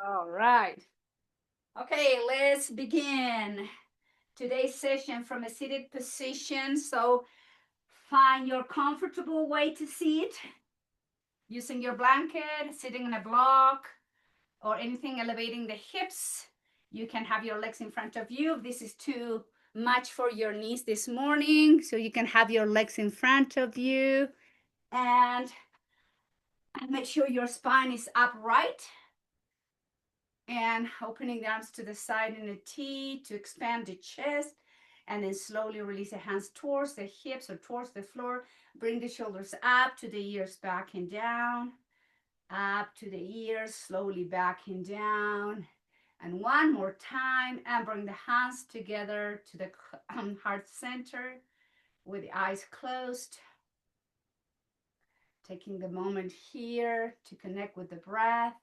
All right. Okay, let's begin today's session from a seated position. So find your comfortable way to sit using your blanket, sitting in a block, or anything elevating the hips. You can have your legs in front of you. If this is too much for your knees this morning, so you can have your legs in front of you and make sure your spine is upright and opening the arms to the side in a T to expand the chest, and then slowly release the hands towards the hips or towards the floor. Bring the shoulders up to the ears, back and down, up to the ears, slowly back and down. And one more time, and bring the hands together to the heart center with the eyes closed. Taking the moment here to connect with the breath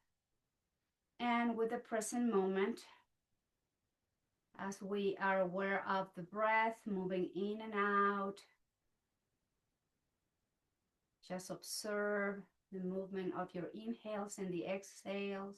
and with the present moment, as we are aware of the breath moving in and out. Just observe the movement of your inhales and the exhales.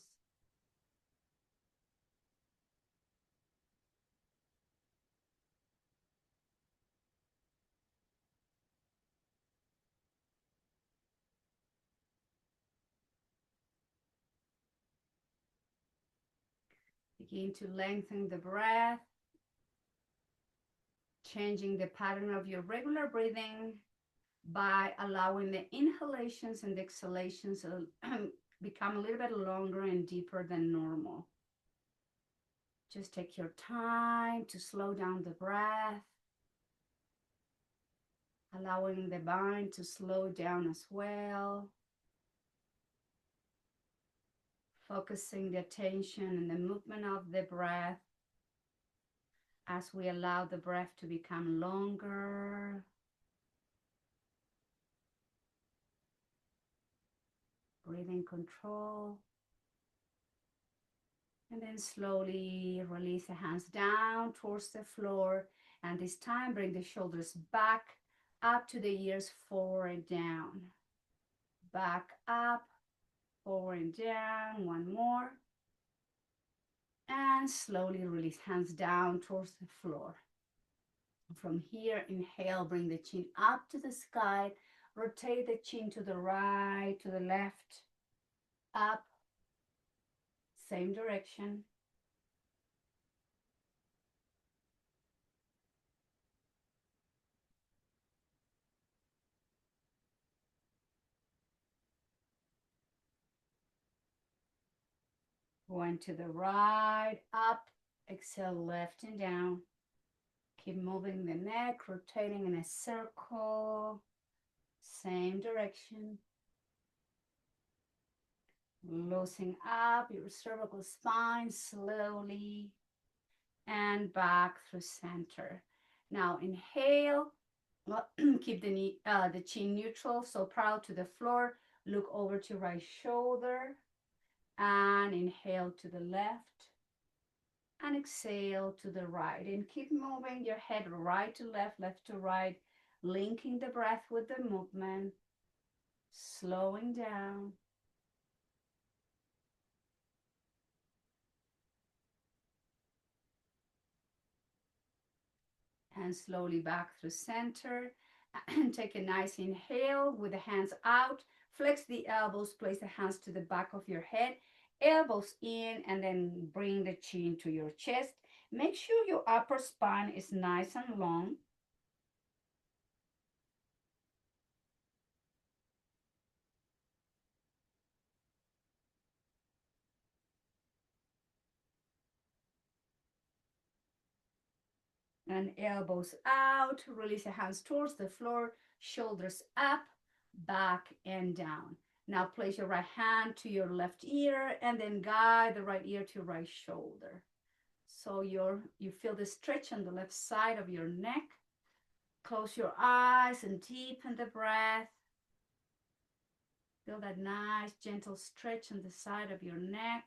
Begin to lengthen the breath, changing the pattern of your regular breathing by allowing the inhalations and the exhalations to become a little bit longer and deeper than normal. Just take your time to slow down the breath, allowing the mind to slow down as well. Focusing the attention and the movement of the breath as we allow the breath to become longer. Breathing control. And then slowly release the hands down towards the floor. And this time bring the shoulders back up to the ears, forward and down. Back up, forward and down. One more. And slowly release hands down towards the floor. From here, inhale, bring the chin up to the sky. Rotate the chin to the right, to the left, up, same direction. Going to the right, up, exhale, left and down. Keep moving the neck, rotating in a circle, same direction. Loosening up your cervical spine slowly and back through center. Now inhale, keep the chin neutral, so proud to the floor. Look over to right shoulder and inhale to the left and exhale to the right, and keep moving your head right to left, left to right, linking the breath with the movement, slowing down. And slowly back through center. And take a nice inhale with the hands out. Flex the elbows, place the hands to the back of your head, elbows in, and then bring the chin to your chest. Make sure your upper spine is nice and long. And elbows out, release the hands towards the floor, shoulders up, back and down. Now place your right hand to your left ear and then guide the right ear to your right shoulder. So you feel the stretch on the left side of your neck. Close your eyes and deepen the breath. Feel that nice gentle stretch on the side of your neck.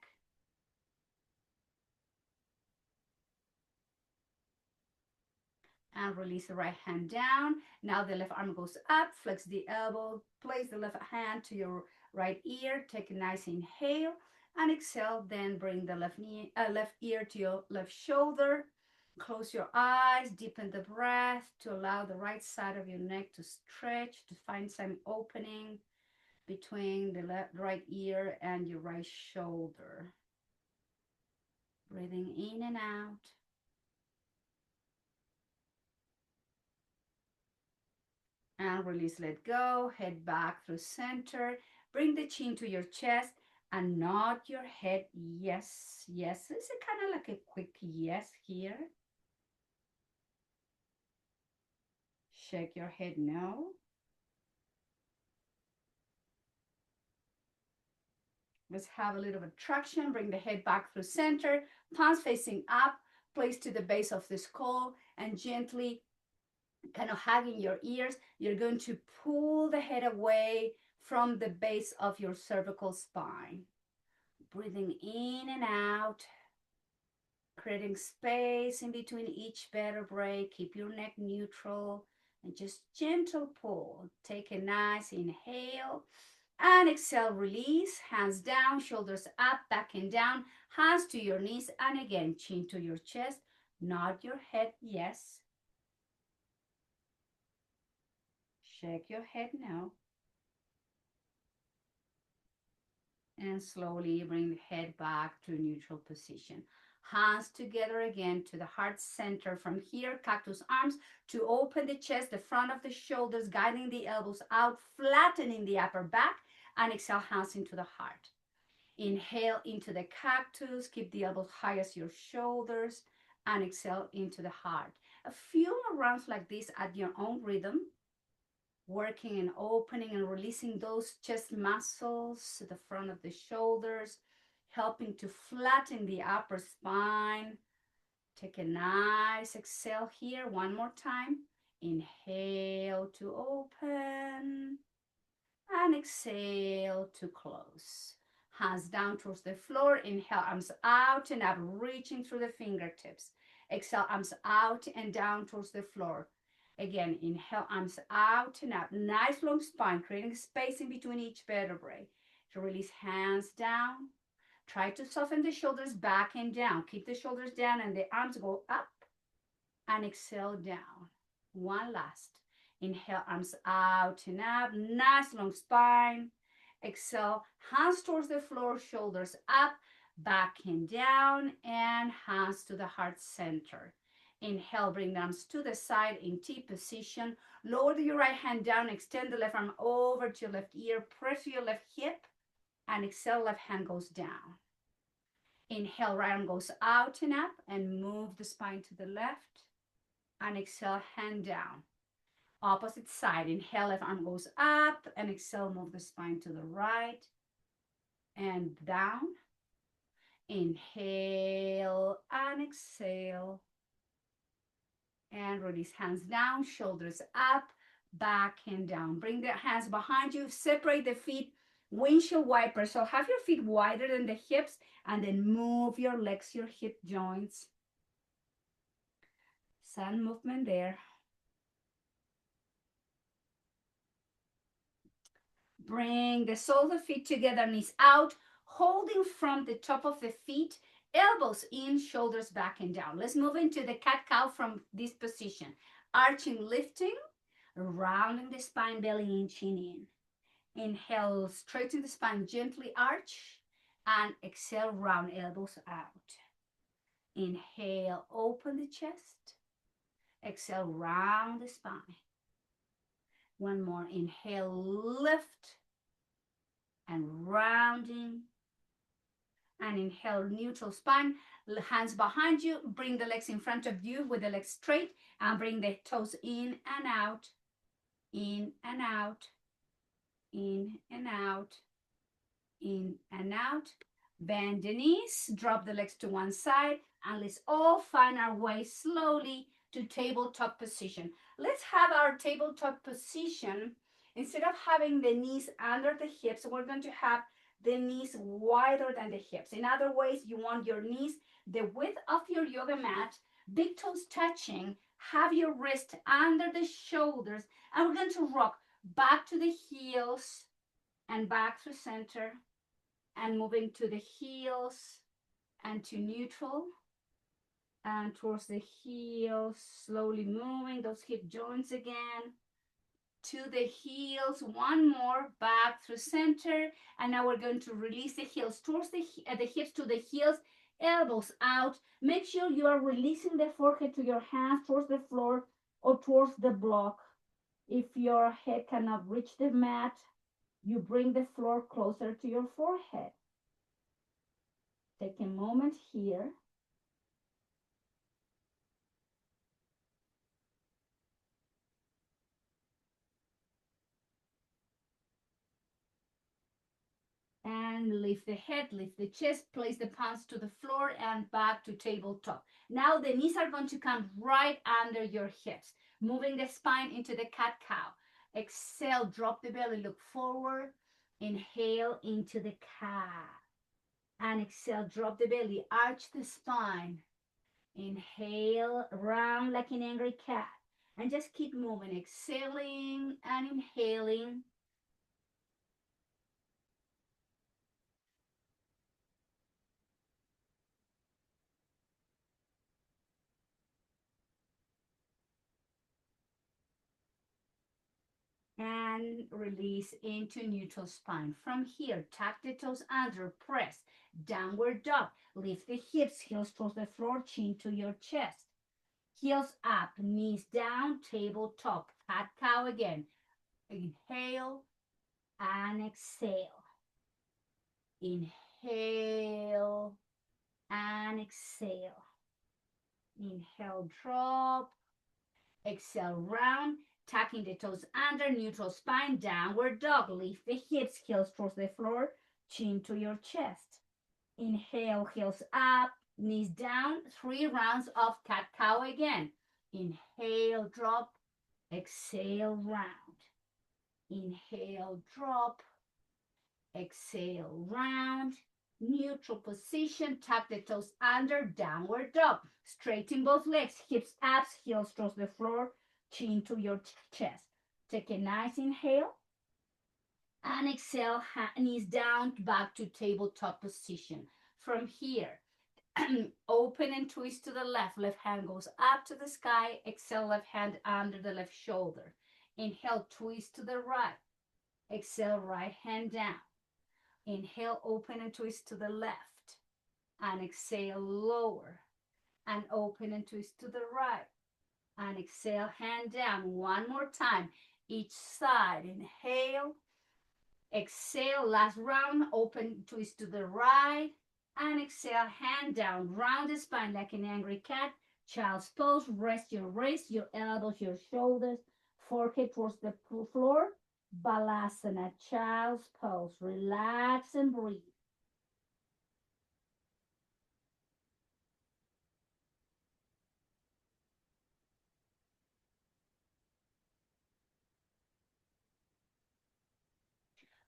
And release the right hand down. Now the left arm goes up, flex the elbow, place the left hand to your right ear, take a nice inhale, And exhale, then bring the left knee, left ear to your left shoulder. Close your eyes, deepen the breath to allow the right side of your neck to stretch, to find some opening between the right ear and your right shoulder. Breathing in and out. And release, let go. Head back through center. Bring the chin to your chest and nod your head. Yes, yes. It's kind of like a quick yes here. Shake your head no. Let's have a little bit of traction. Bring the head back through center. Palms facing up. Place to the base of the skull and gently kind of hugging your ears. You're going to pull the head away from the base of your cervical spine. Breathing in and out, creating space in between each vertebrae. Keep your neck neutral and just gentle pull. Take a nice inhale and exhale, release. Hands down, shoulders up, back and down, hands to your knees, and again, chin to your chest. Nod your head yes. Shake your head no. And slowly bring the head back to a neutral position. Hands together again to the heart center. From here, cactus arms to open the chest, the front of the shoulders, guiding the elbows out, flattening the upper back, and exhale, hands into the heart. Inhale into the cactus, keep the elbows high as your shoulders, and exhale into the heart. A few more rounds like this at your own rhythm, working and opening and releasing those chest muscles to the front of the shoulders, helping to flatten the upper spine. Take a nice exhale here. One more time. Inhale to open and exhale to close. Hands down towards the floor. Inhale, arms out and up, reaching through the fingertips. Exhale, arms out and down towards the floor. Again, inhale, arms out and up. Nice long spine, creating space in between each vertebrae. To release, hands down. Try to soften the shoulders back and down. Keep the shoulders down and the arms go up. And exhale down. One last. Inhale, arms out and up. Nice long spine. Exhale, hands towards the floor, shoulders up, back and down, and hands to the heart center. Inhale, bring the arms to the side in T position. Lower your right hand down, extend the left arm over to your left ear, press your left hip, and exhale, left hand goes down. Inhale, right arm goes out and up, and move the spine to the left, and exhale, hand down. Opposite side, inhale, left arm goes up, and exhale, move the spine to the right, and down. Inhale, and exhale. And release, hands down, shoulders up, back and down. Bring the hands behind you, separate the feet, windshield wiper. So have your feet wider than the hips, and then move your legs, your hip joints. Sun movement there. Bring the soles of feet together, knees out, holding from the top of the feet, elbows in, shoulders back and down. Let's move into the cat-cow from this position. Arching, lifting, rounding the spine, belly in, chin in. Inhale, straighten the spine, gently arch, and exhale, round elbows out. Inhale, open the chest. Exhale, round the spine. One more, inhale, lift, and rounding. And inhale, neutral spine, hands behind you, bring the legs in front of you with the legs straight, and bring the toes in and out, in and out, in and out, in and out. Bend the knees, drop the legs to one side, and let's all find our way slowly to tabletop position. Let's have our tabletop position. Instead of having the knees under the hips, we're going to have the knees wider than the hips. In other ways, you want your knees the width of your yoga mat, big toes touching, have your wrist under the shoulders, and we're going to rock back to the heels and back to center, and moving to the heels and to neutral and towards the heels, slowly moving those hip joints again to the heels. One more, back through center, and now we're going to release the heels towards the hips to the heels, elbows out. Make sure you are releasing the forehead to your hands towards the floor or towards the block. If your head cannot reach the mat, you bring the floor closer to your forehead. Take a moment here. And lift the head, lift the chest, place the palms to the floor and back to tabletop. Now the knees are going to come right under your hips, moving the spine into the cat-cow. Exhale, drop the belly, look forward. Inhale into the cat. And exhale, drop the belly, arch the spine. Inhale, round like an angry cat. And just keep moving, exhaling and inhaling. And release into neutral spine. From here, tuck the toes under, press, downward dog. Lift the hips, heels towards the floor, chin to your chest. Heels up, knees down, tabletop. Cat cow again. Inhale and exhale. Inhale and exhale. Inhale, drop. Exhale, round. Tucking the toes under, neutral spine, downward dog. Lift the hips, heels towards the floor, chin to your chest. Inhale, heels up, knees down. 3 rounds of cat-cow again. Inhale, drop. Exhale, round. Inhale, drop. Exhale, round. Neutral position, tuck the toes under, downward dog. Straighten both legs, hips up, heels towards the floor, chin to your chest. Take a nice inhale and exhale, knees down, back to tabletop position. From here, open and twist to the left. Left hand goes up to the sky. Exhale, left hand under the left shoulder. Inhale, twist to the right. Exhale, right hand down. Inhale, open and twist to the left. And exhale, lower. And open and twist to the right. And exhale, hand down. One more time. Each side. Inhale. Exhale, last round. Open, twist to the right. And exhale, hand down. Round the spine like an angry cat. Child's pose. Rest your wrists, your elbows, your shoulders. Forehead towards the floor. Balasana, child's pose. Relax and breathe.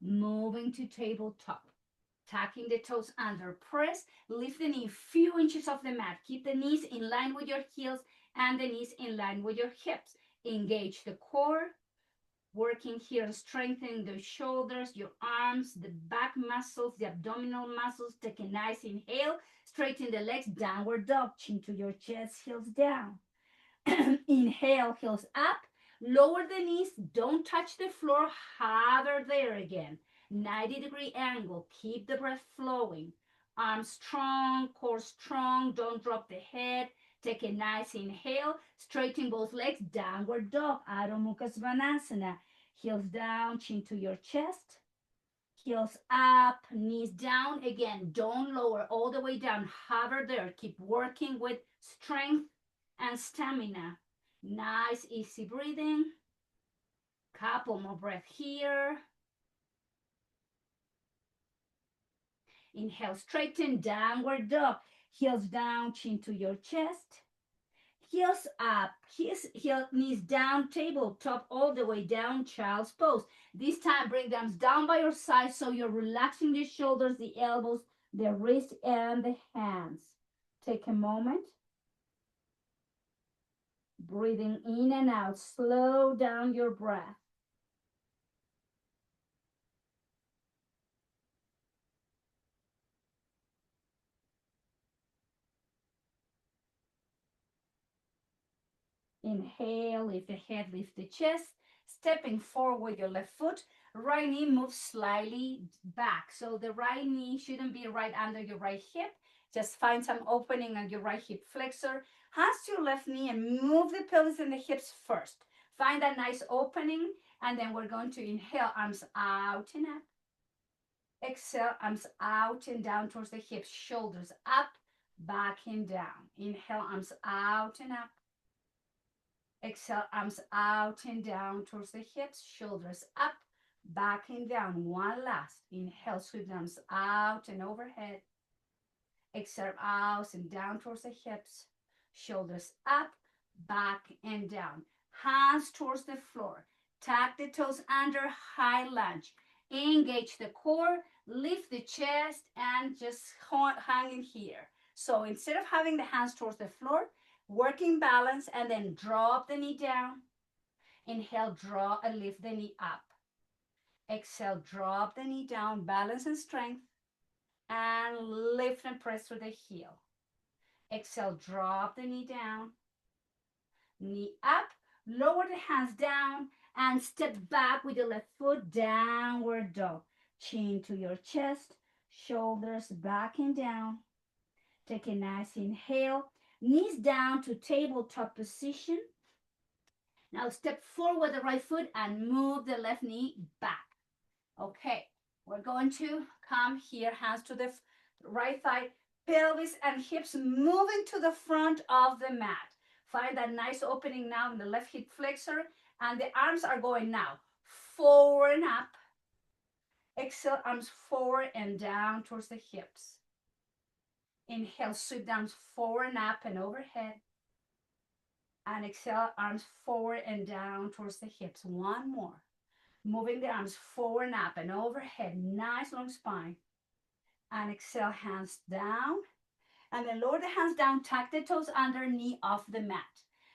Moving to tabletop. Tucking the toes under. Press, lift the knee a few inches off the mat. Keep the knees in line with your heels and the knees in line with your hips. Engage the core. Working here, strengthening the shoulders, your arms, the back muscles, the abdominal muscles. Take a nice inhale. Straighten the legs, downward dog. Chin to your chest, heels down. Inhale, heels up. Lower the knees. Don't touch the floor. Hover there again. 90-degree angle. Keep the breath flowing. Arms strong, core strong. Don't drop the head. Take a nice inhale. Straighten both legs. Downward dog. Adho Mukha Svanasana. Heels down, chin to your chest. Heels up, knees down. Again, don't lower all the way down. Hover there. Keep working with strength and stamina. Nice, easy breathing. Couple more breath here. Inhale, straighten, downward dog. Heels down, chin to your chest. Heels up, knees down, tabletop all the way down, child's pose. This time, bring them down by your side so you're relaxing the shoulders, the elbows, the wrist, and the hands. Take a moment. Breathing in and out. Slow down your breath. Inhale, lift the head, lift the chest. Stepping forward with your left foot. Right knee moves slightly back. So the right knee shouldn't be right under your right hip. Just find some opening on your right hip flexor. Hands to your left knee and move the pelvis and the hips first. Find that nice opening. And then we're going to inhale, arms out and up. Exhale, arms out and down towards the hips, shoulders up, back and down. Inhale, arms out and up. Exhale, arms out and down towards the hips, shoulders up, back and down. One last. Inhale, sweep the arms out and overhead. Exhale, out and down towards the hips, shoulders up, back and down. Hands towards the floor. Tuck the toes under, high lunge. Engage the core, lift the chest, and just hang in here. So instead of having the hands towards the floor, working balance, and then drop the knee down. Inhale, draw and lift the knee up. Exhale, drop the knee down, balance and strength, and lift and press through the heel. Exhale, drop the knee down, knee up, lower the hands down, and step back with your left foot, downward dog. Chin to your chest, shoulders back and down. Take a nice inhale, knees down to tabletop position. Now step forward the right foot and move the left knee back. Okay, we're going to come here, hands to the right thigh, pelvis and hips moving to the front of the mat. Find that nice opening now in the left hip flexor, and the arms are going now forward and up. Exhale, arms forward and down towards the hips. Inhale, sweep the arms forward and up and overhead. And exhale, arms forward and down towards the hips. One more. Moving the arms forward and up and overhead. Nice long spine. And exhale, hands down. And then lower the hands down, tuck the toes under, knee off the mat.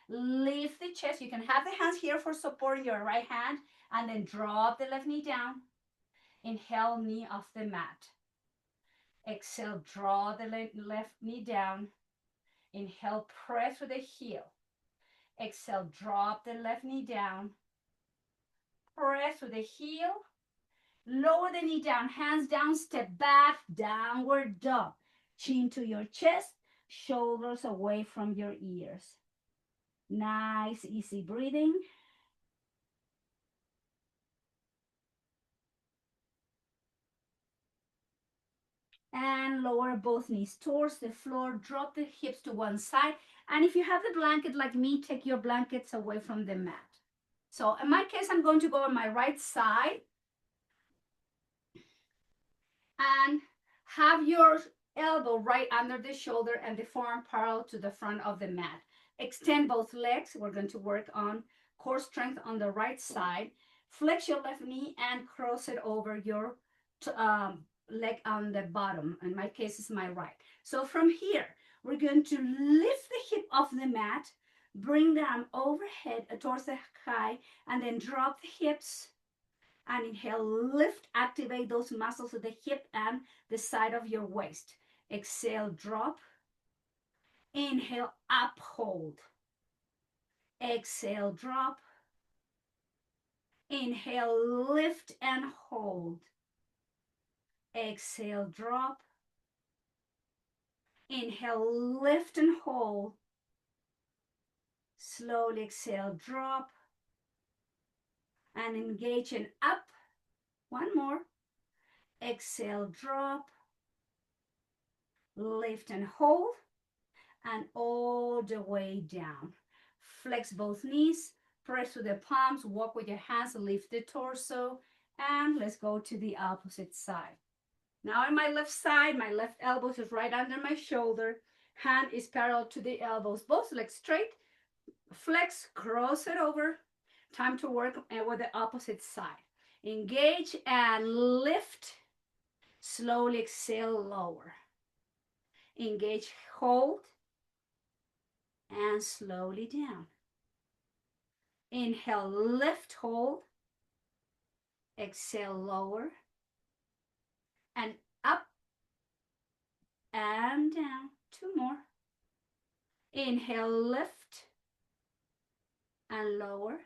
Lift the chest. You can have the hands here for supporting your right hand. And then drop the left knee down. Inhale, knee off the mat. Exhale, draw the left knee down. Inhale, press with the heel. Exhale, drop the left knee down. Press with the heel. Lower the knee down, hands down, step back, downward dog. Chin to your chest, shoulders away from your ears. Nice, easy breathing. And lower both knees towards the floor. Drop the hips to one side. And if you have the blanket like me, take your blankets away from the mat. So in my case, I'm going to go on my right side. And have your elbow right under the shoulder and the forearm parallel to the front of the mat. Extend both legs. We're going to work on core strength on the right side. Flex your left knee and cross it over your leg on the bottom. In my case, it's my right. So from here, we're going to lift the hip off the mat, bring the arm overhead towards the thigh, and then drop the hips. And inhale, lift, activate those muscles of the hip and the side of your waist. Exhale, drop. Inhale, up, hold. Exhale, drop. Inhale, lift and hold. Exhale, drop. Inhale, lift and hold. Slowly exhale, drop. And engage and up. One more. Exhale, drop. Lift and hold. And all the way down. Flex both knees. Press with the palms. Walk with your hands. Lift the torso. And let's go to the opposite side. Now on my left side, my left elbow is right under my shoulder. Hand is parallel to the elbows. Both legs straight. Flex, cross it over. Time to work with the opposite side. Engage and lift. Slowly exhale, lower. Engage, hold. And slowly down. Inhale, lift, hold. Exhale, lower. And up and down. Two more. Inhale, lift. and lower.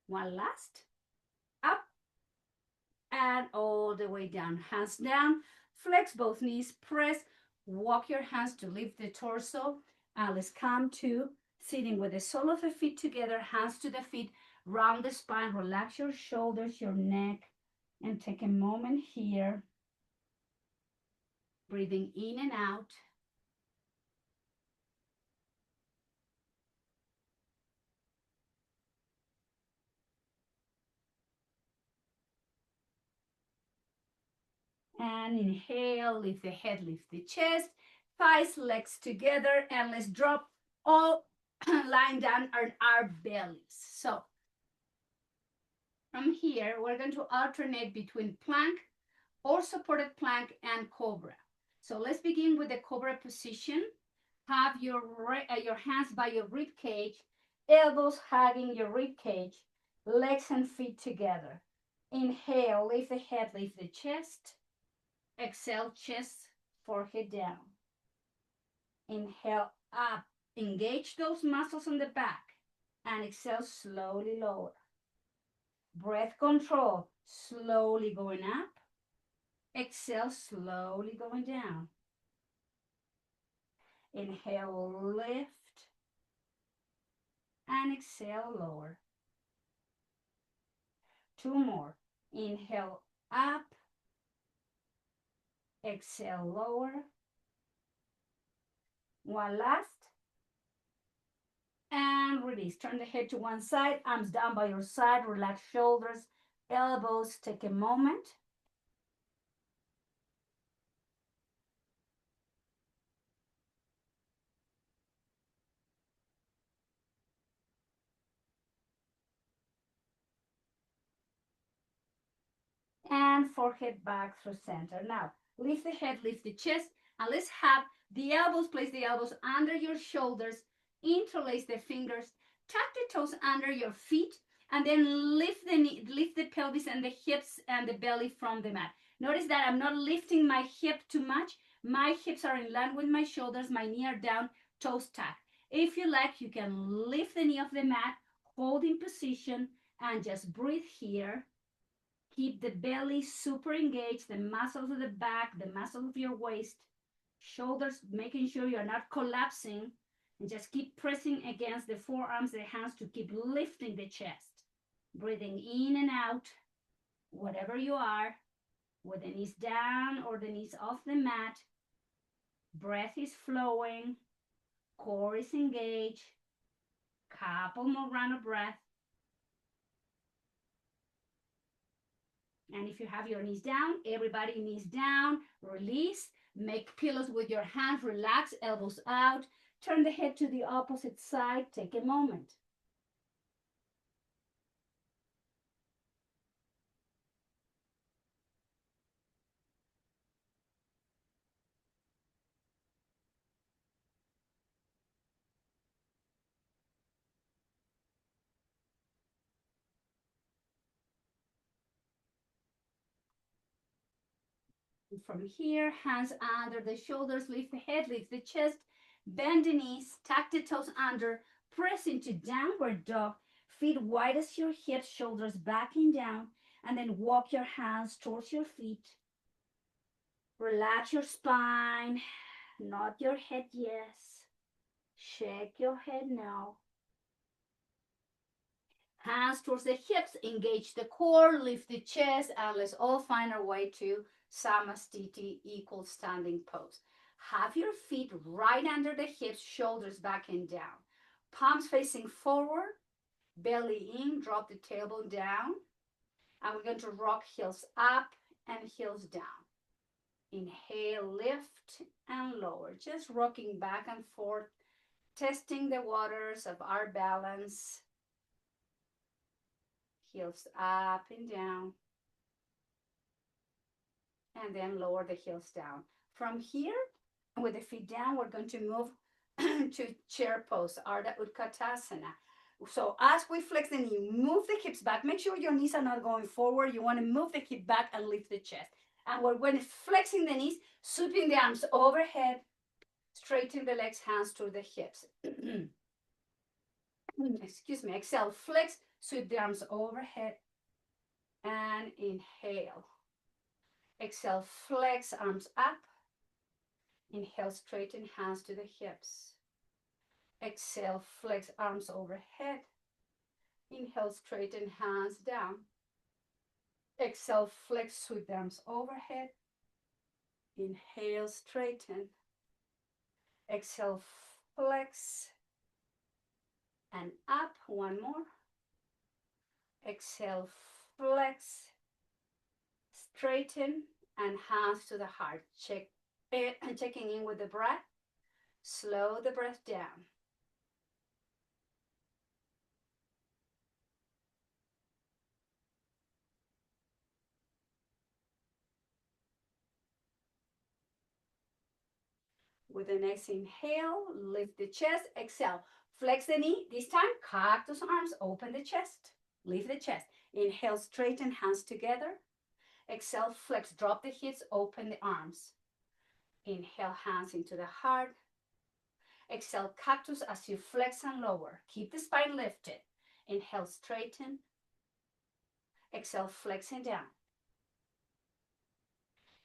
One last. Up and all the way down. Hands down. Flex both knees. Press. Walk your hands to lift the torso. And let's come to sitting with the sole of the feet together. Hands to the feet. Round the spine. Relax your shoulders, your neck. And take a moment here. Breathing in and out. And inhale, lift the head, lift the chest, thighs, legs together, and let's drop all lying down on our bellies. So from here, we're going to alternate between plank or supported plank and cobra. So let's begin with the cobra position. Have your hands by your rib cage, elbows hugging your rib cage, legs and feet together. Inhale, lift the head, lift the chest. Exhale, chest, forehead down. Inhale, up. Engage those muscles on the back. And exhale, slowly lower. Breath control, slowly going up. Exhale, slowly going down. Inhale, lift. And exhale, lower. Two more. Inhale, up. Exhale, lower. One last. And release. Turn the head to one side, arms down by your side, relax shoulders, elbows. Take a moment. And forehead back through center. Now, lift the head, lift the chest, and let's have the elbows, place the elbows under your shoulders, interlace the fingers, tuck the toes under your feet, and then lift the knee, lift the pelvis and the hips and the belly from the mat. Notice that I'm not lifting my hip too much. My hips are in line with my shoulders, my knee are down, toes tucked. If you like, you can lift the knee off the mat, hold in position, and just breathe here. Keep the belly super engaged, the muscles of the back, the muscles of your waist, shoulders, making sure you're not collapsing, and just keep pressing against the forearms, the hands to keep lifting the chest. Breathing in and out, whatever you are, with the knees down or the knees off the mat. Breath is flowing, core is engaged. Couple more round of breath. And if you have your knees down, everybody knees down, release, make pillows with your hands, relax, elbows out, turn the head to the opposite side, take a moment. From here, hands under the shoulders, lift the head, lift the chest, bend the knees, tuck the toes under, press into downward dog, feet wide as your hips, shoulders back and down, and then walk your hands towards your feet. Relax your spine, nod your head yes, shake your head no. Hands towards the hips, engage the core, lift the chest, and let's all find our way to Samastiti, equal standing pose. Have your feet right under the hips, shoulders back and down. Palms facing forward, belly in, drop the tailbone down. And we're going to rock heels up and heels down. Inhale, lift and lower. Just rocking back and forth, testing the waters of our balance. Heels up and down. And then lower the heels down. From here, with the feet down, we're going to move to chair pose, Ardha Utkatasana. So as we flex the knee, move the hips back. Make sure your knees are not going forward. You want to move the hip back and lift the chest. And we're going to flexing the knees, sweeping the arms overhead, straighten the legs, hands to the hips. excuse me, exhale, flex, sweep the arms overhead, and inhale. Exhale, flex, arms up. Inhale, straighten hands to the hips. Exhale, flex arms overhead. Inhale, straighten hands down. Exhale, flex, sweep the arms overhead. Inhale, straighten. Exhale, flex and up. One more. Exhale, flex, straighten, and hands to the heart. Check it, checking in with the breath. Slow the breath down. With the next inhale, lift the chest. Exhale, flex the knee. This time, cactus arms, open the chest. Lift the chest. Inhale, straighten hands together. Exhale, flex, drop the hips, open the arms. Inhale, hands into the heart. Exhale, cactus as you flex and lower. Keep the spine lifted. Inhale, straighten. Exhale, flex and down.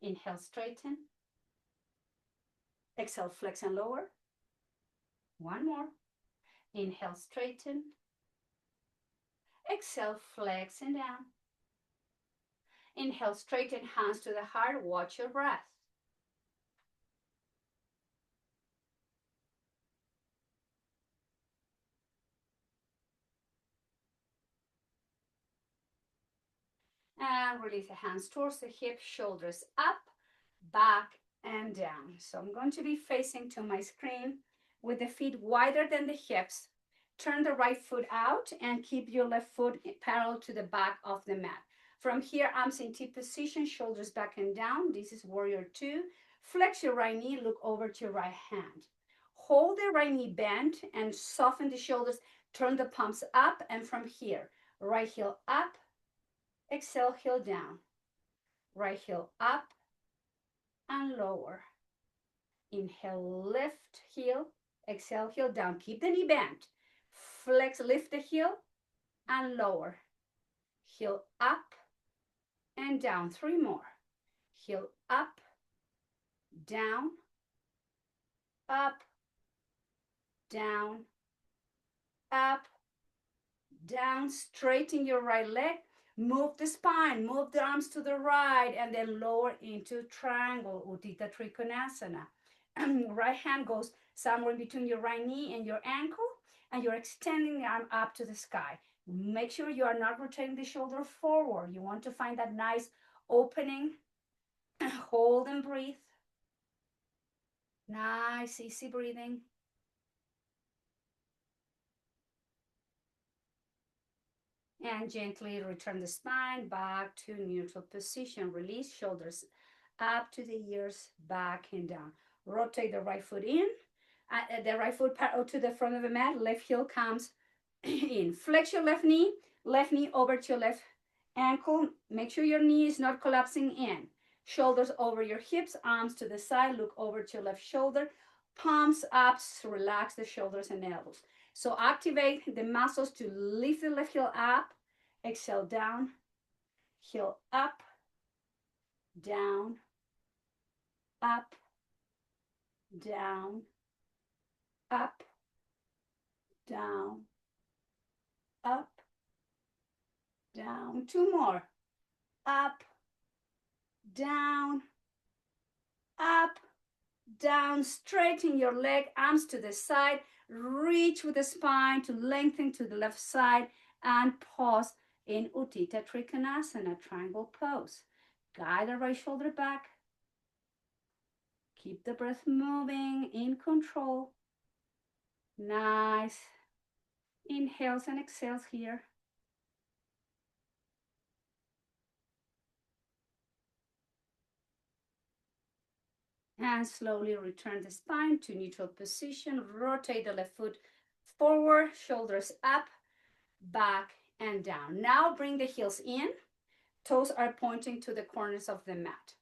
Inhale, straighten. Exhale, flex and lower. One more. Inhale, straighten. Exhale, flex and down. Inhale, straighten hands to the heart. Watch your breath. And release the hands towards the hips, shoulders up, back, and down. So I'm going to be facing to my screen with the feet wider than the hips. Turn the right foot out and keep your left foot parallel to the back of the mat. From here, arms in T position, shoulders back and down. This is warrior two. Flex your right knee, look over to your right hand. Hold the right knee bent and soften the shoulders. Turn the palms up, and from here, right heel up, exhale, heel down. Right heel up and lower. Inhale, lift heel. Exhale, heel down. Keep the knee bent. Flex, lift the heel and lower. Heel up and down. Three more. Heel up, down, up, down, up, down. Straighten your right leg. Move the spine, move the arms to the right, and then lower into triangle, Utthita Trikonasana. Right hand goes somewhere in between your right knee and your ankle, and you're extending the arm up to the sky. Make sure you are not rotating the shoulder forward. You want to find that nice opening. Hold and breathe. Nice, easy breathing. And gently return the spine back to neutral position. Release shoulders up to the ears, back and down. Rotate the right foot in, the right foot parallel to the front of the mat. Left heel comes in. Flex your left knee over to your left ankle. Make sure your knee is not collapsing in. Shoulders over your hips, arms to the side. Look over to your left shoulder. Palms up, relax the shoulders and elbows. So activate the muscles to lift the left heel up. Exhale down, heel up, down, up, down, up, down, up, down. Two more. Up, down, up, down. Straighten your leg, arms to the side. Reach with the spine to lengthen to the left side and pause in Utthita Trikonasana, triangle pose. Guide the right shoulder back. Keep the breath moving, in control. Nice. Inhales and exhales here. And slowly return the spine to neutral position. Rotate the left foot forward, shoulders up, back, and down. Now bring the heels in. Toes are pointing to the corners of the mat.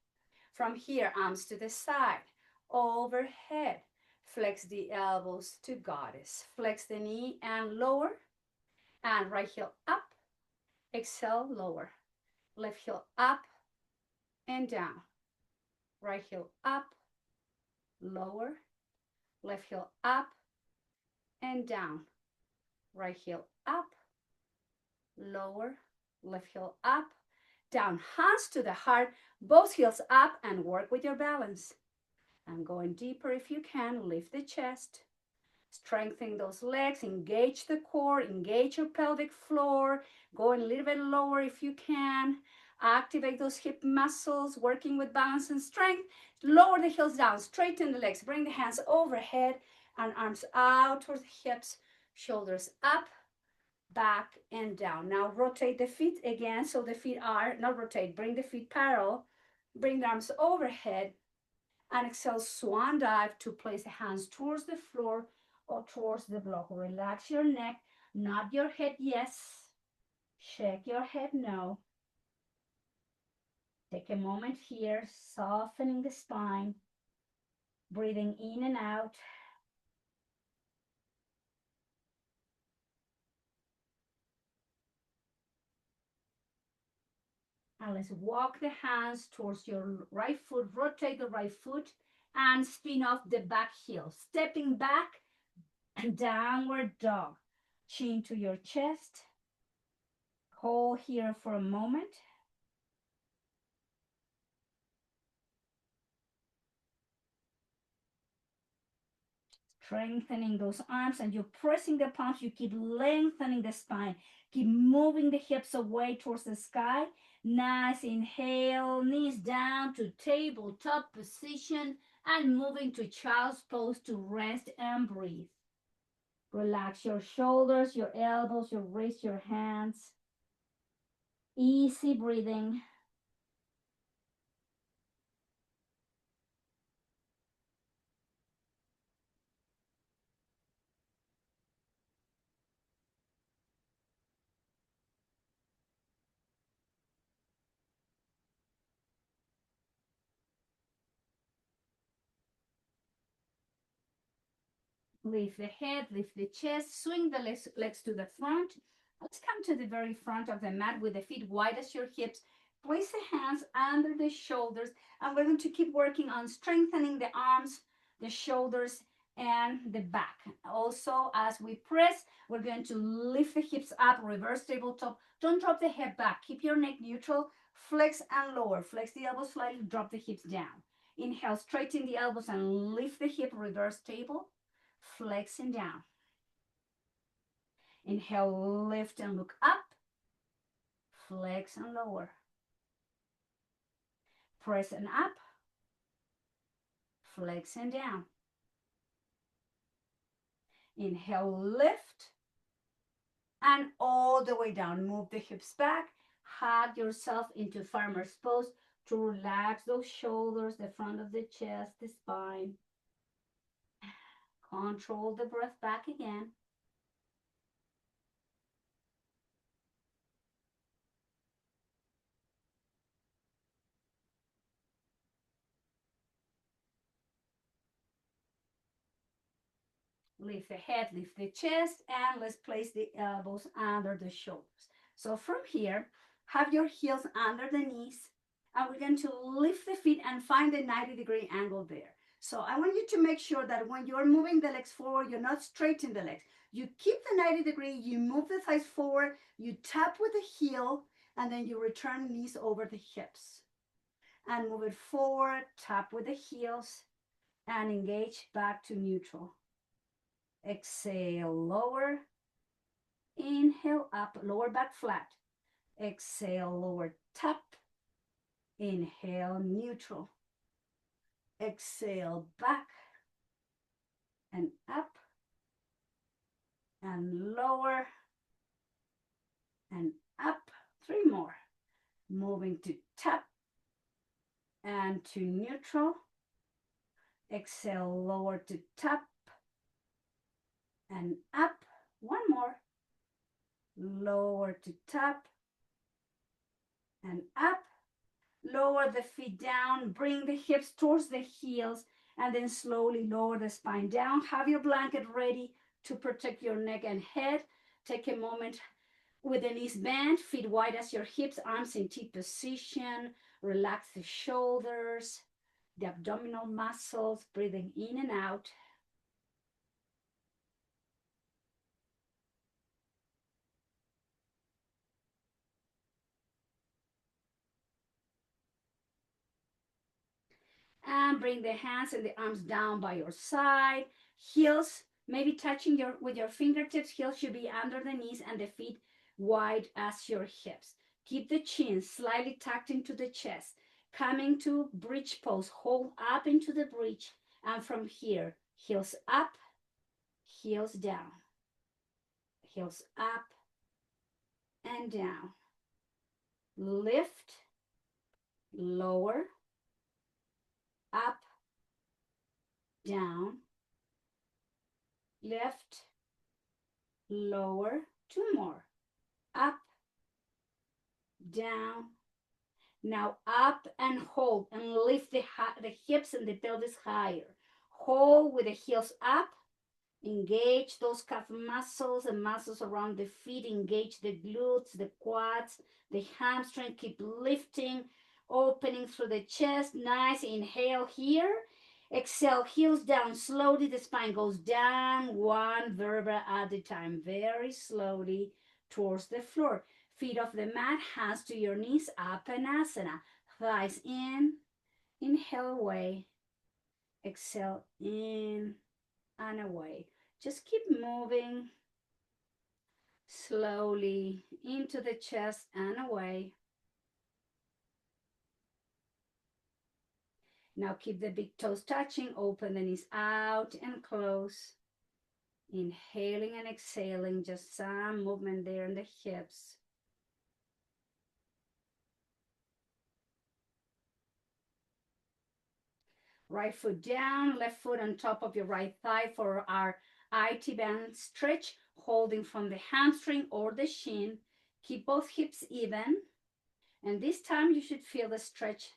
From here, arms to the side, overhead. Flex the elbows to goddess. Flex the knee and lower. And right heel up. Exhale, lower. Left heel up and down. Right heel up, lower. Left heel up and down. Right heel up, lower. Left heel up, down. Hands to the heart, both heels up, and work with your balance. And going deeper if you can. Lift the chest. Strengthen those legs, engage the core, engage your pelvic floor, going a little bit lower if you can. Activate those hip muscles, working with balance and strength. Lower the heels down, straighten the legs, bring the hands overhead and arms out towards the hips, shoulders up, back and down. Now rotate the feet again so the feet are, not rotate, bring the feet parallel, bring the arms overhead, and exhale, swan dive to place the hands towards the floor or towards the block. Relax your neck, nod your head yes, shake your head no. Take a moment here, softening the spine, breathing in and out. And let's walk the hands towards your right foot, rotate the right foot, and spin off the back heel. Stepping back, downward dog. Chin to your chest. Hold here for a moment. Strengthening those arms, and you're pressing the palms. You keep lengthening the spine. Keep moving the hips away towards the sky. Nice inhale, knees down to tabletop position, and moving to child's pose to rest and breathe. Relax your shoulders, your elbows, your wrists, your hands. Easy breathing. Lift the head, lift the chest, swing the legs to the front. Let's come to the very front of the mat with the feet wide as your hips. Place the hands under the shoulders, and we're going to keep working on strengthening the arms, the shoulders, and the back. Also, as we press, we're going to lift the hips up, reverse tabletop. Don't drop the head back. Keep your neck neutral. Flex and lower. Flex the elbows slightly, drop the hips down. Inhale, straighten the elbows and lift the hip, reverse table. Flexing down. Inhale, lift and look up. Flex and lower. Press and up. Flex and down. Inhale, lift. And all the way down. Move the hips back. Hug yourself into farmer's pose to relax those shoulders, the front of the chest, the spine. Control the breath back again. Lift the head, lift the chest, and let's place the elbows under the shoulders. So from here, have your heels under the knees, and we're going to lift the feet and find a 90-degree angle there. So I want you to make sure that when you're moving the legs forward, you're not straighten the legs. You keep the 90-degree, you move the thighs forward, you tap with the heel, and then you return knees over the hips. And move it forward, tap with the heels, and engage back to neutral. Exhale, lower. Inhale, up, lower back flat. Exhale, lower, tap. Inhale, neutral. Exhale, back and up and lower and up. 3 more. Moving to tap and to neutral. Exhale, lower to tap and up. 1 more. Lower to tap and up. Lower the feet down, bring the hips towards the heels, and then slowly lower the spine down. Have your blanket ready to protect your neck and head. Take a moment with the knees bent, feet wide as your hips, arms in T position. Relax the shoulders, the abdominal muscles, breathing in and out. And bring the hands and the arms down by your side. Heels maybe touching with your fingertips. Heels should be under the knees and the feet wide as your hips. Keep the chin slightly tucked into the chest. Coming to bridge pose. Hold up into the bridge. And from here, heels up, heels down. Heels up and down. Lift, lower, up, down, lift, lower, two more, up, down. Now up and hold and lift the hips and the pelvis higher. Hold with the heels up. Engage those calf muscles and muscles around the feet. Engage the glutes, the quads, the hamstring. Keep lifting, opening through the chest. Nice. Inhale here. Exhale, heels down. Slowly the spine goes down, one vertebra at a time. Very slowly towards the floor. Feet off the mat, hands to your knees, Apanasana. Thighs in, inhale away. Exhale in and away. Just keep moving slowly into the chest and away. Now keep the big toes touching, open the knees out and close. Inhaling and exhaling, just some movement there in the hips. Right foot down, left foot on top of your right thigh for our IT band stretch, holding from the hamstring or the shin. Keep both hips even. And this time you should feel the stretch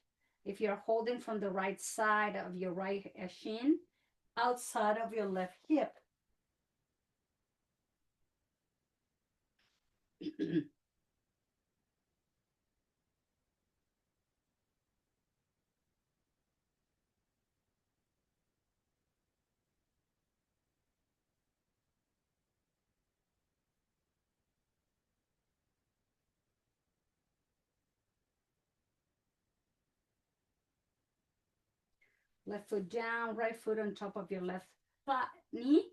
if you're holding from the right side of your right shin, outside of your left hip. Left foot down, right foot on top of your left knee,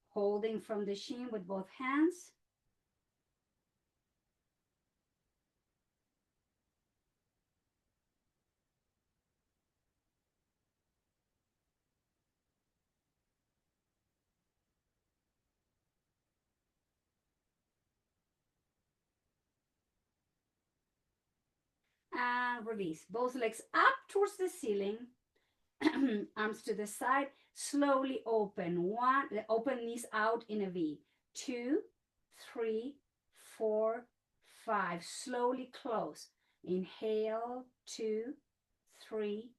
holding from the shin with both hands. And release. Both legs up towards the ceiling. Arms to the side. Slowly open. One, open knees out in a V. 2, 3, 4, 5. Slowly close. Inhale. 2, 3,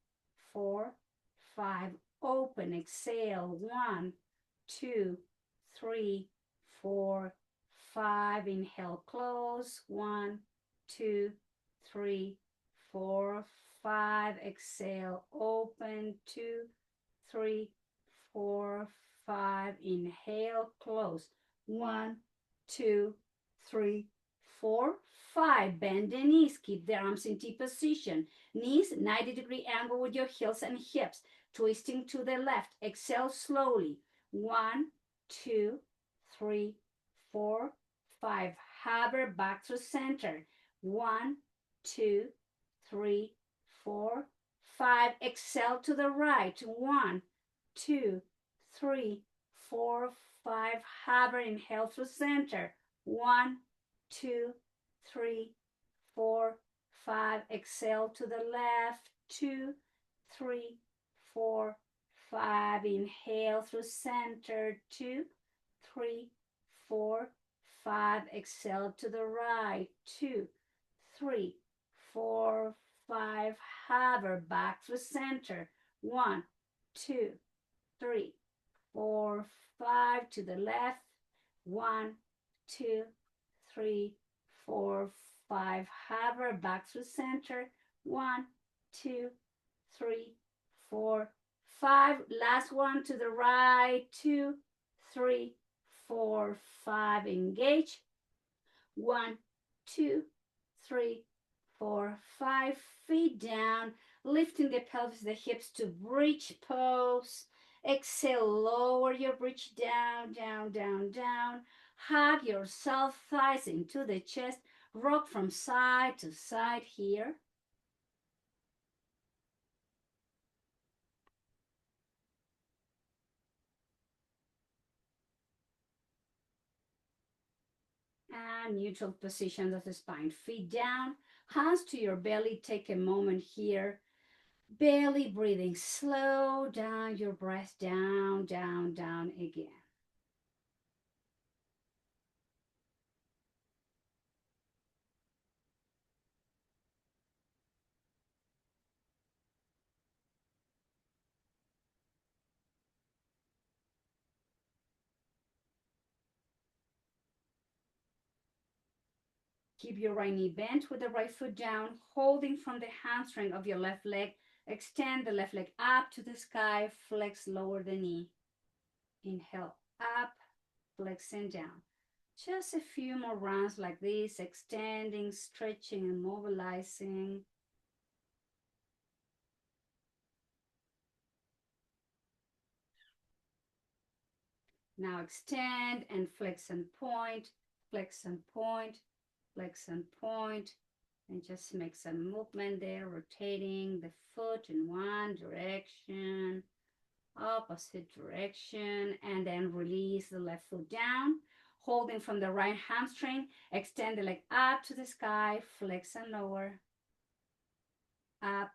4, 5. Open. Exhale. 1, 2, 3, 4, 5. Inhale. Close. 1, 2, 3, 4, 5. Exhale. Open. 2, 3, 4, 5. Inhale. Close. 1, 2, 3, 4, 5. Bend the knees. Keep the arms in T position. Knees 90-degree angle with your heels and hips. Twisting to the left. Exhale slowly. 1, 2, 3, 4, 5. Hover back to center. 1, 2, 3, 4, 5. Exhale to the right. 1, 2, 3, 4, 5. Hover. Inhale through center. 1, 2, 3, 4, 5. Exhale to the left. 2, 3, 4, 5. Inhale through center. 2, 3, 4, 5. Exhale to the right. 2, 3, 4, 5. Hover back through center. 1, 2, 3, 4, 5. To the left. 1, 2, 3, 4, 5. Hover back through center. 1, 2, 3, 4, 5. Last one to the right. 2, 3, 4, 5. Engage. 1, 2, 3, 4, 5. Feet down, lifting the pelvis, the hips to bridge pose. Exhale, lower your bridge down, down, down, down. Hug yourself, thighs into the chest. Rock from side to side here. And neutral position of the spine. Feet down, hands to your belly. Take a moment here. Belly breathing. Slow down your breath. Down, down, down again. Keep your right knee bent with the right foot down, holding from the hamstring of your left leg. Extend the left leg up to the sky. Flex, lower the knee. Inhale, up, flex and down. Just a few more rounds like this, extending, stretching, and mobilizing. Now extend and flex and point, flex and point, flex and point, and just make some movement there, rotating the foot in one direction, opposite direction, and then release the left foot down, holding from the right hamstring, extend the leg up to the sky, flex and lower, up,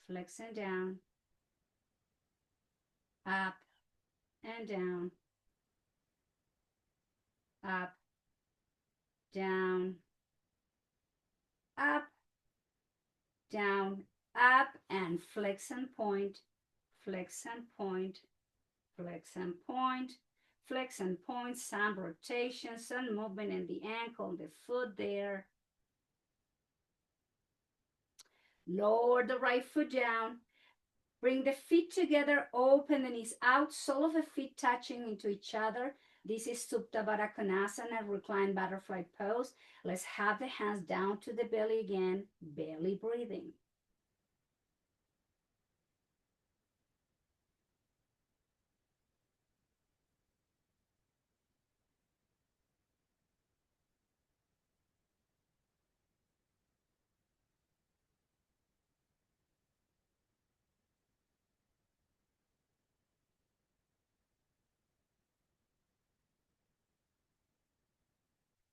flex and down, up and down, up, down, up, down, up, and flex and point, flex and point, flex and point, flex and point, some rotation, some movement in the ankle, the foot there. Lower the right foot down. Bring the feet together, open the knees out, sole of the feet touching into each other. This is Supta Baddha Konasana, reclined butterfly pose. Let's have the hands down to the belly again, belly breathing.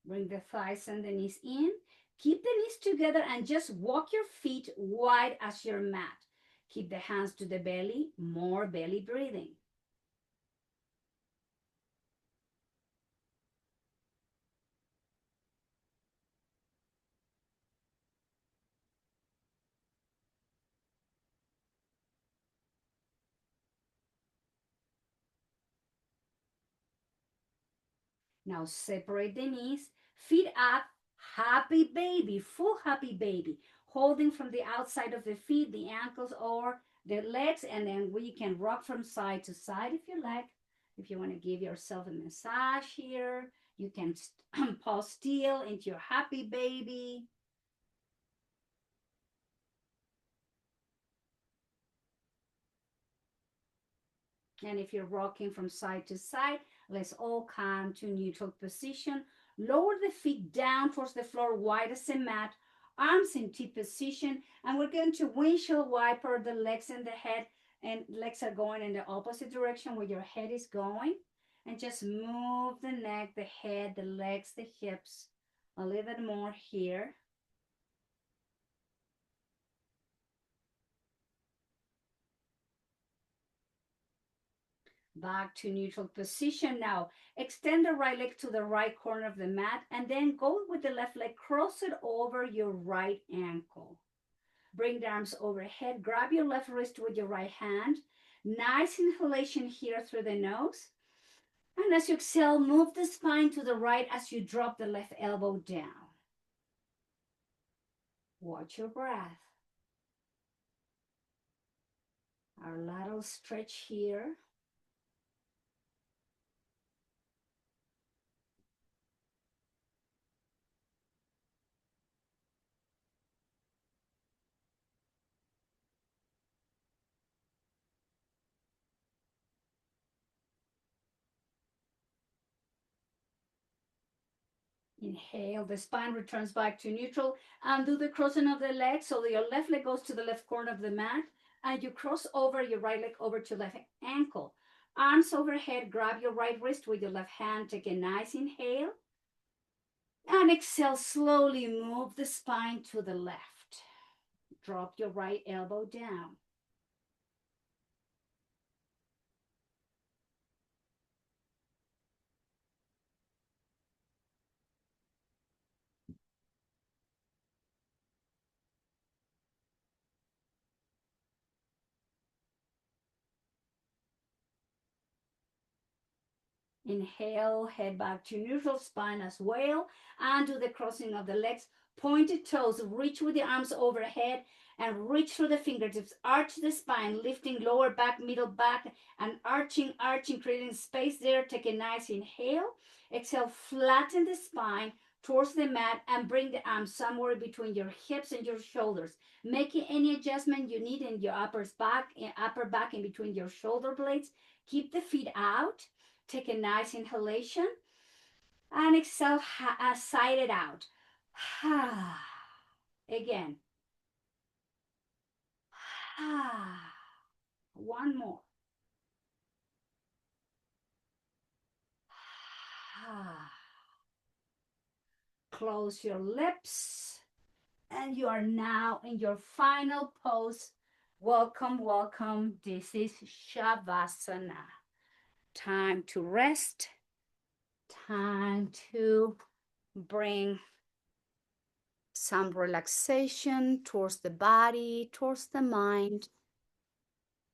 Bring the thighs and the knees in. Keep the knees together and just walk your feet wide as your mat. Keep the hands to the belly, more belly breathing. Now separate the knees, feet up, happy baby, full happy baby. Holding from the outside of the feet, the ankles or the legs, and then we can rock from side to side if you like. If you want to give yourself a massage here, you can pause still into your happy baby. And if you're rocking from side to side, let's all come to neutral position. Lower the feet down towards the floor, wide as a mat, arms in T position, and we're going to windshield wiper the legs and the head, and legs are going in the opposite direction where your head is going. And just move the neck, the head, the legs, the hips a little bit more here. Back to neutral position. Now, extend the right leg to the right corner of the mat and then go with the left leg, cross it over your right ankle. Bring the arms overhead, grab your left wrist with your right hand. Nice inhalation here through the nose. And as you exhale, move the spine to the right as you drop the left elbow down. Watch your breath. Our lateral stretch here. Inhale, the spine returns back to neutral, and do the crossing of the legs. So your left leg goes to the left corner of the mat, and you cross over your right leg over to left ankle. Arms overhead, grab your right wrist with your left hand. Take a nice inhale. And exhale, slowly move the spine to the left. Drop your right elbow down. Inhale, head back to neutral, spine as well, and do the crossing of the legs. Pointed toes, reach with the arms overhead and reach through the fingertips. Arch the spine, lifting lower back, middle back, and arching, creating space there. Take a nice inhale. Exhale, flatten the spine towards the mat and bring the arms somewhere between your hips and your shoulders. Making any adjustment you need in your upper back in between your shoulder blades. Keep the feet out. Take a nice inhalation and exhale, sigh it out. Again. One more. Close your lips, and you are now in your final pose. Welcome, welcome. This is Shavasana. Time to rest. Time to bring some relaxation towards the body, towards the mind.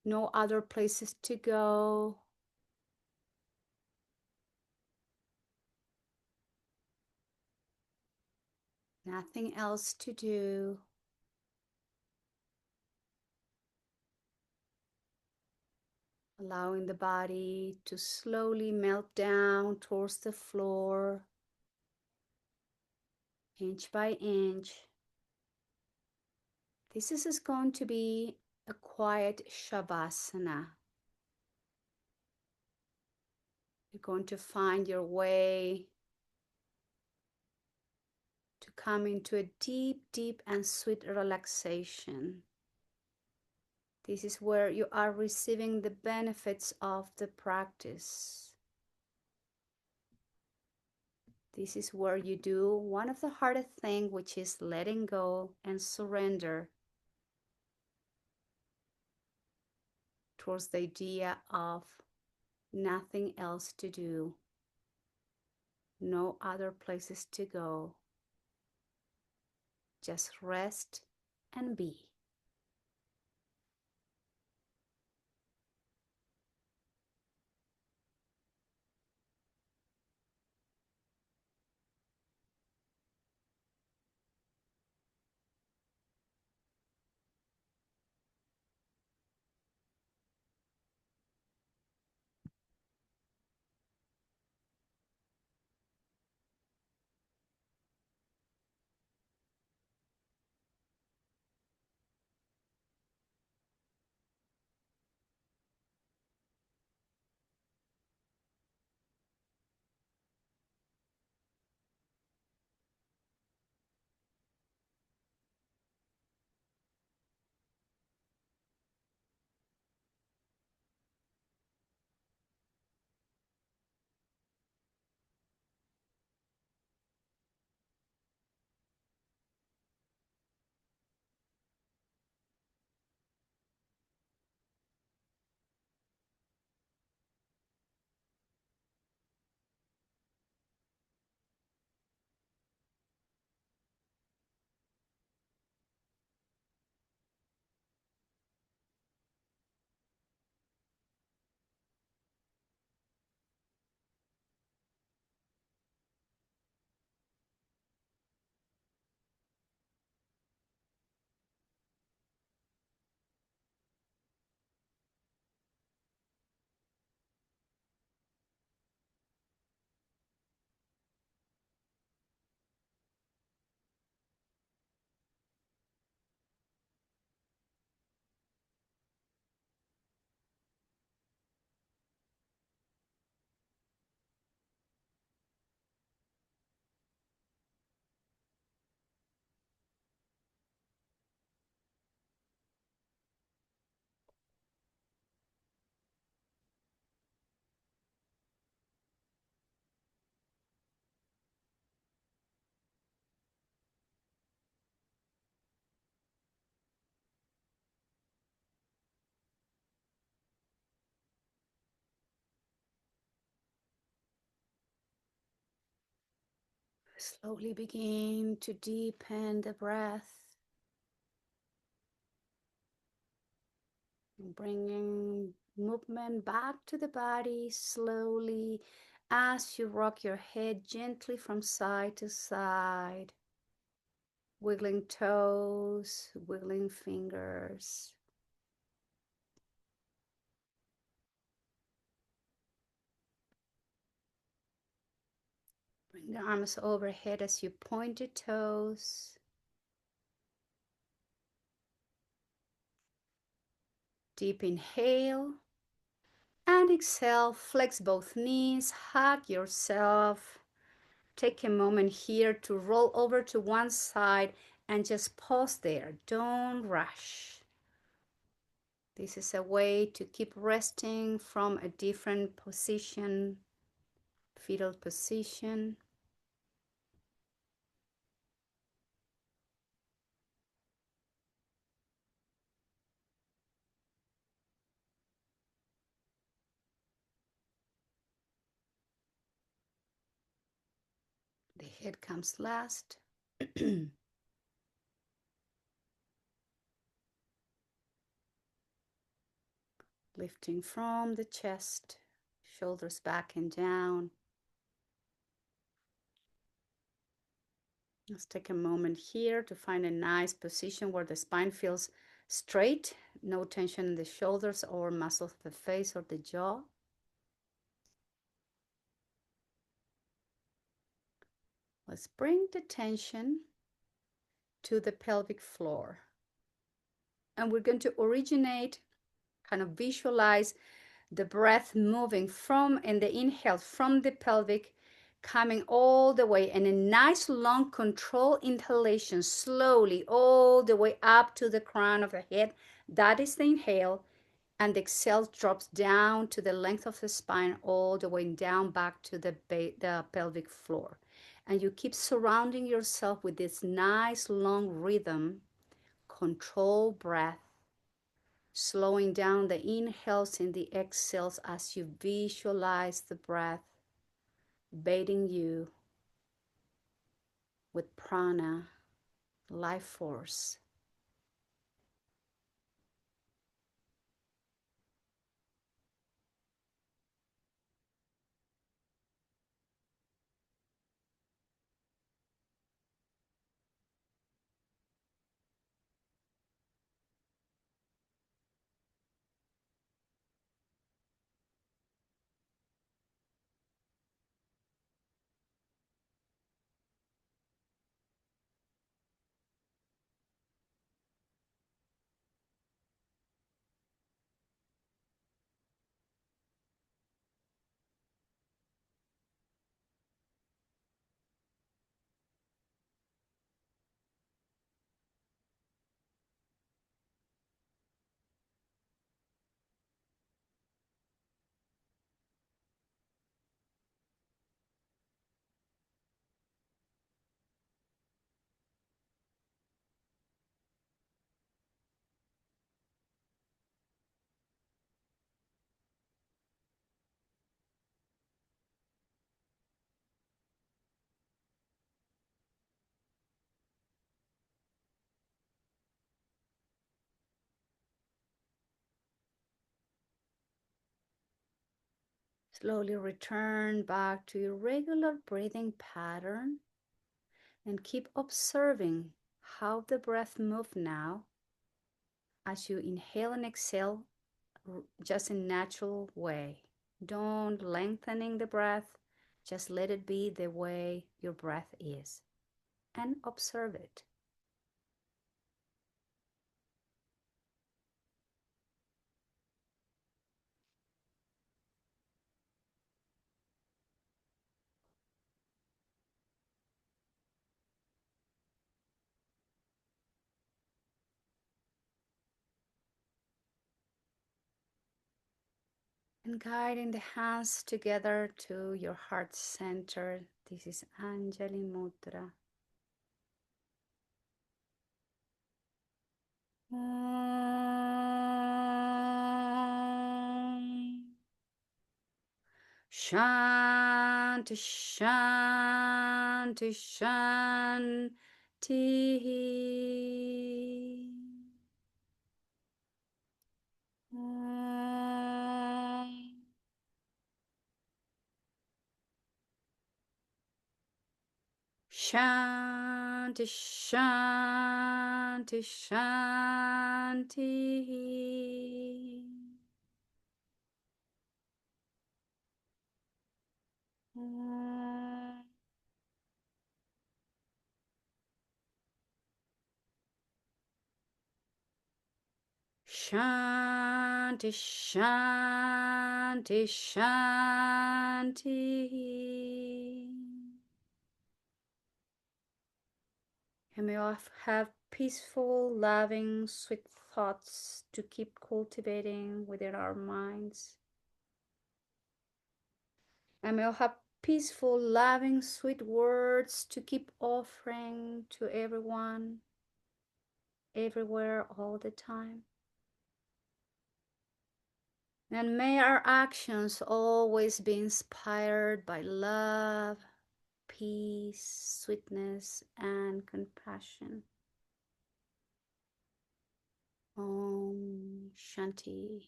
No other places to go. Nothing else to do. Allowing the body to slowly melt down towards the floor, inch by inch. This is going to be a quiet Shavasana. You're going to find your way to come into a deep, deep and sweet relaxation. This is where you are receiving the benefits of the practice. This is where you do one of the hardest things, which is letting go and surrender towards the idea of nothing else to do, no other places to go. Just rest and be. Slowly begin to deepen the breath, bringing movement back to the body slowly as you rock your head gently from side to side, wiggling toes, wiggling fingers. Bring the arms overhead as you point the toes. Deep inhale and exhale. Flex both knees, hug yourself. Take a moment here to roll over to one side and just pause there. Don't rush. This is a way to keep resting from a different position, fetal position. The head comes last. Lifting from the chest, shoulders back and down. Let's take a moment here to find a nice position where the spine feels straight, no tension in the shoulders or muscles of the face or the jaw. Let's bring the tension to the pelvic floor. And we're going to originate, kind of visualize the breath moving from, in the inhale, from the pelvic, coming all the way, and a nice long control inhalation, slowly all the way up to the crown of the head. That is the inhale. And the exhale drops down to the length of the spine, all the way down back to the pelvic floor. And you keep surrounding yourself with this nice long rhythm, control breath, slowing down the inhales and the exhales as you visualize the breath bathing you with prana, life force. Slowly return back to your regular breathing pattern and keep observing how the breath moves now as you inhale and exhale just in natural way. Don't lengthening the breath, just let it be the way your breath is and observe it. And guiding the hands together to your heart center. This is Anjali Mudra. Shanti, Shanti, Shanti. Om. Shanti, Shanti, Shanti. Om. Shanti, Shanti, Shanti. And may all have peaceful, loving, sweet thoughts to keep cultivating within our minds. And may all have peaceful, loving, sweet words to keep offering to everyone, everywhere, all the time. And may our actions always be inspired by love, peace, sweetness, and compassion. Om Shanti,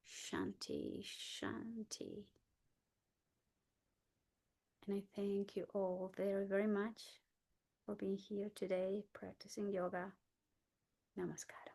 Shanti, Shanti. And I thank you all very, very much for being here today practicing yoga. Namaskar.